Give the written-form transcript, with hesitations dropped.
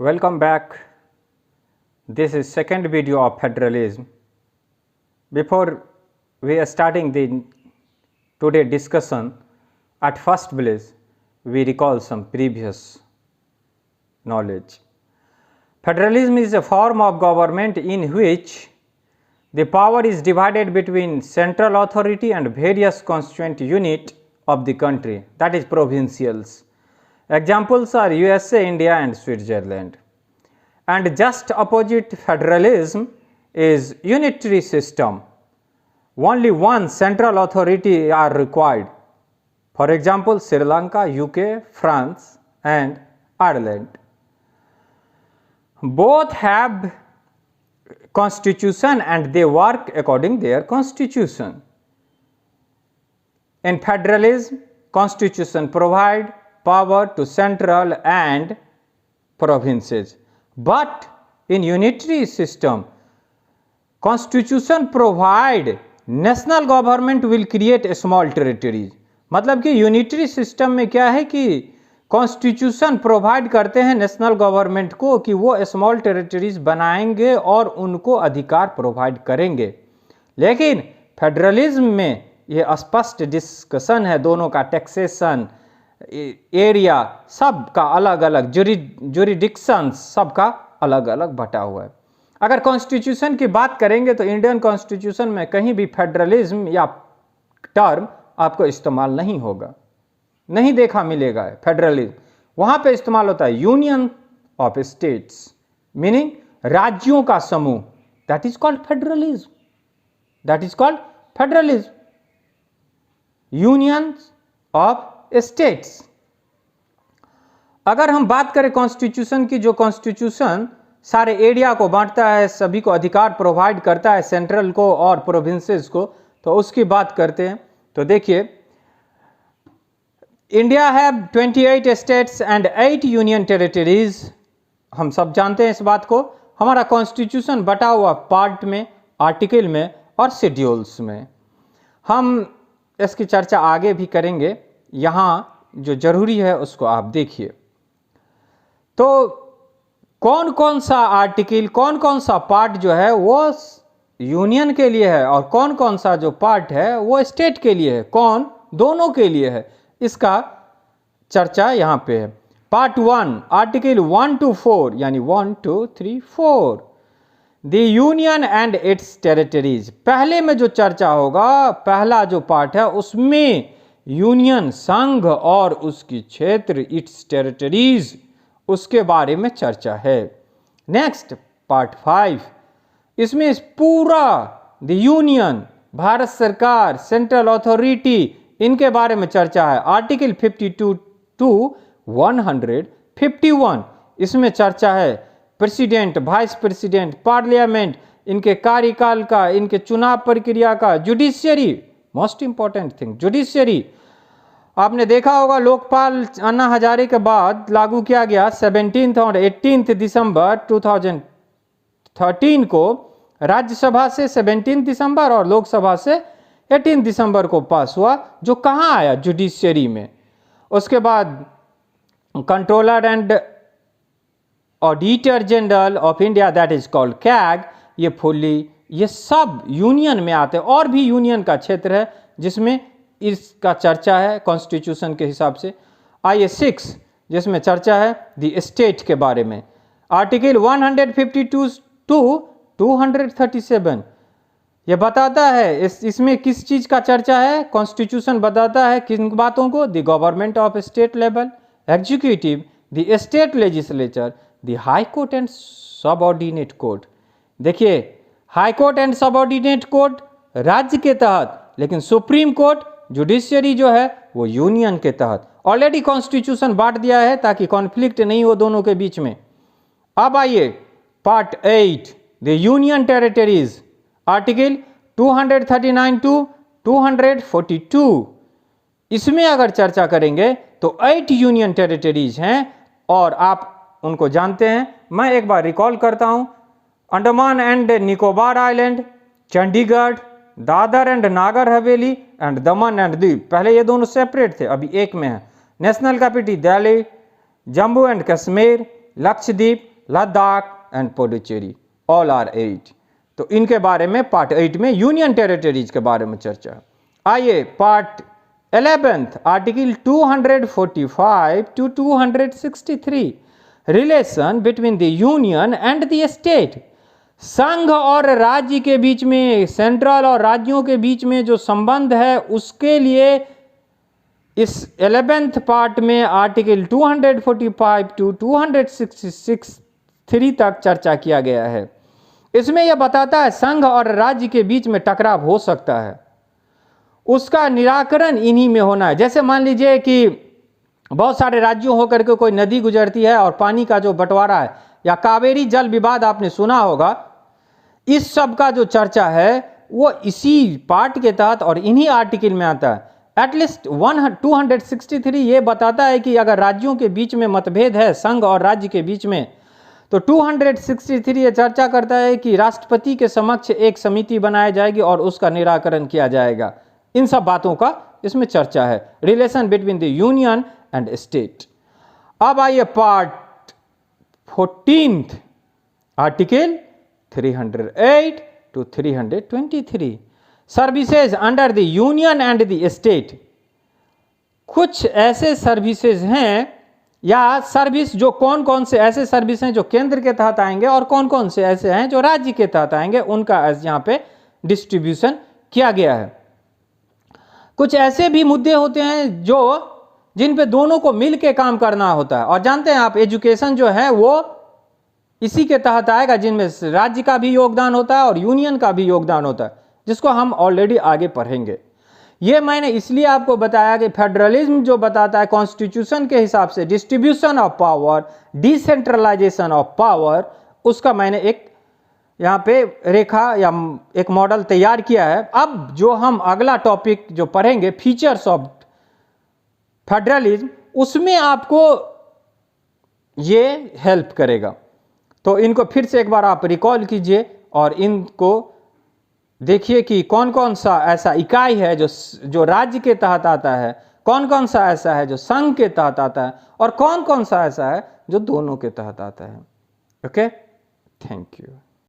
Welcome back. This is second video of federalism. Before we are starting the today discussion, at first place we recall some previous knowledge. Federalism is a form of government in which the power is divided between central authority and various constituent units of the country, that is provincials. Examples are USA, India and Switzerland. And just opposite federalism is unitary system. Only one central authority are required. For example, Sri Lanka, UK, France and Ireland. Both have constitution and they work according their constitution. In federalism, constitution provide power to central and provinces. But in unitary system, constitution provide national government will create a small territories. मतलब कि unitary system में क्या है कि constitution provide करते हैं national government को कि वो स्मॉल टेरिटरीज बनाएंगे और उनको अधिकार प्रोवाइड करेंगे. लेकिन फेडरलिज्म में ये स्पष्ट डिस्कशन है, दोनों का टैक्सेशन एरिया सबका अलग अलग, जुरिडिक्शन सबका अलग अलग बटा हुआ है. अगर कॉन्स्टिट्यूशन की बात करेंगे तो इंडियन कॉन्स्टिट्यूशन में कहीं भी फेडरलिज्म या टर्म आपको इस्तेमाल नहीं होगा, नहीं देखा मिलेगा. फेडरलिज्म वहां पे इस्तेमाल होता है यूनियन ऑफ स्टेट्स, मीनिंग राज्यों का समूह, that is called federalism, that is called federalism, union of states. अगर हम बात करें कॉन्स्टिट्यूशन की, जो कॉन्स्टिट्यूशन सारे एरिया को बांटता है, सभी को अधिकार प्रोवाइड करता है, सेंट्रल को और प्रोविंसेस को, तो उसकी बात करते हैं. तो देखिए, India have 28 states and 8 union territories. हम सब जानते हैं इस बात को. हमारा कॉन्स्टिट्यूशन बटा हुआ पार्ट में, आर्टिकल में और शेड्यूल्स में. हम इसकी चर्चा आगे भी करेंगे, यहां जो जरूरी है उसको आप देखिए. तो कौन कौन सा आर्टिकल, कौन कौन सा पार्ट जो है वो यूनियन के लिए है और कौन कौन सा जो पार्ट है वो स्टेट के लिए है, कौन दोनों के लिए है, इसका चर्चा यहां पे है. पार्ट 1 आर्टिकल 1 to 4 यानी 1 2 3 4 the union and it's territories. पहले में जो चर्चा होगा, पहला जो पार्ट है उसमें यूनियन संघ और उसकी क्षेत्र, इट्स टेरिटरीज, उसके बारे में चर्चा है. नेक्स्ट पार्ट 5, इसमें पूरा द यूनियन, भारत सरकार, सेंट्रल अथॉरिटी, इनके बारे में चर्चा है. आर्टिकल 52 to 151 इसमें चर्चा है प्रेसिडेंट, वाइस प्रेसिडेंट, पार्लियामेंट, इनके कार्यकाल का, इनके चुनाव प्रक्रिया का, judiciary, most important thing judiciary. आपने देखा होगा लोकपाल अन्ना हजारे के बाद लागू किया गया 17 और 18 दिसंबर 2013 को. राज्यसभा से 17 दिसंबर और लोकसभा से 18 दिसंबर को पास हुआ, जो कहाँ आया, जुडिशियरी में. उसके बाद controller and auditor general of India, that is called CAG, ये फुल्ली, ये सब यूनियन में आते हैं. और भी यूनियन का क्षेत्र है जिसमें इसका चर्चा है कॉन्स्टिट्यूशन के हिसाब से. आइए 6 जिसमें चर्चा है द स्टेट के बारे में. आर्टिकल 152 to 237 ये बताता है, इसमें किस चीज का चर्चा है. कॉन्स्टिट्यूशन बताता है किन बातों को, the government of state level, executive, the state legislature, the high court and subordinate court. देखिए, high court and subordinate court राज्य के तहत, लेकिन सुप्रीम कोर्ट, जुडिशियरी जो है वो यूनियन के तहत. ऑलरेडी कॉन्स्टिट्यूशन बांट दिया है ताकि कॉन्फ्लिक्ट नहीं हो दोनों के बीच में. अब आइए part 8 the union territories. Article 239 to 242 इसमें अगर चर्चा करेंगे तो 8 यूनियन टेरिटरीज हैं और आप उनको जानते हैं. मैं एक बार रिकॉल करता हूं. Andaman and Nicobar island, Chandigarh, Dadar and Nagar Haveli and Daman and Diu. पहले ये दोनों सेपरेट थे, अभी एक में है. National capital Delhi, Jammu and Kashmir, Lakshadweep, Ladakh and Puducherry, all are 8। तो इनके बारे में पार्ट 8 में यूनियन टेरिटरीज के बारे में चर्चा। आइए part 11th, article 245 to 263, relation between the union and the state. संघ और राज्य के बीच में, सेंट्रल और राज्यों के बीच में जो संबंध है, उसके लिए इस 11th पार्ट में आर्टिकल 245 to 263 तक चर्चा किया गया है। इसमें यह बताता है संघ और राज्य के बीच में टकराव हो सकता है, उसका निराकरण इन्हीं में होना है। जैसे मान लीजिए कि बहुत सारे राज्यों होकर के कोई नदी गुजरती है और पानी का जो बंटवारा है, या कावेरी जल विवाद आपने सुना होगा, इस सब का जो चर्चा है वो इसी पार्ट के तहत और इन्हीं आर्टिकल में आता है। एटलीस्ट 263 ये बताता है कि अगर राज्यों के बीच में मतभेद है, संघ और राज्य के बीच में, तो 263 ये चर्चा करता है कि राष्ट्रपति के समक्ष एक समिति बनाई जाएगी और उसका निराकरण किया जाएगा। इन सब बातों का इसमें चर्चा है, relation between the union and state. अब आइए part 14th, article 308 to 323, services under the union and the state. कुछ ऐसे सर्विसेज हैं या सर्विस जो कौन कौन से ऐसे सर्विस हैं जो केंद्र के तहत आएंगे और कौन कौन से ऐसे हैं जो राज्य के तहत आएंगे, उनका यहाँ पे डिस्ट्रीब्यूशन किया गया है। कुछ ऐसे भी मुद्दे होते हैं जो जिन पे दोनों को मिल के काम करना होता है, और जानते हैं आप एजुकेशन जो है वो इसी के तहत आएगा, जिनमें राज्य का भी योगदान होता है और यूनियन का भी योगदान होता है, जिसको हम ऑलरेडी आगे पढ़ेंगे। ये मैंने इसलिए आपको बताया कि फेडरलिज्म जो बताता है कॉन्स्टिट्यूशन के हिसाब से distribution of power, decentralization of power, उसका मैंने एक यहाँ पे रेखा या एक मॉडल तैयार किया है। अब जो हम अगला टॉपिक जो पढ़ेंगे, फीचर्स ऑफ फेडरलिज्म, उसमें आपको ये हेल्प करेगा। तो इनको फिर से एक बार आप रिकॉल कीजिए और इनको देखिए कि कौन कौन सा ऐसा इकाई है जो राज्य के तहत आता है, कौन कौन सा ऐसा है जो संघ के तहत आता है, और कौन कौन सा ऐसा है जो दोनों के तहत आता है। Okay, thank you.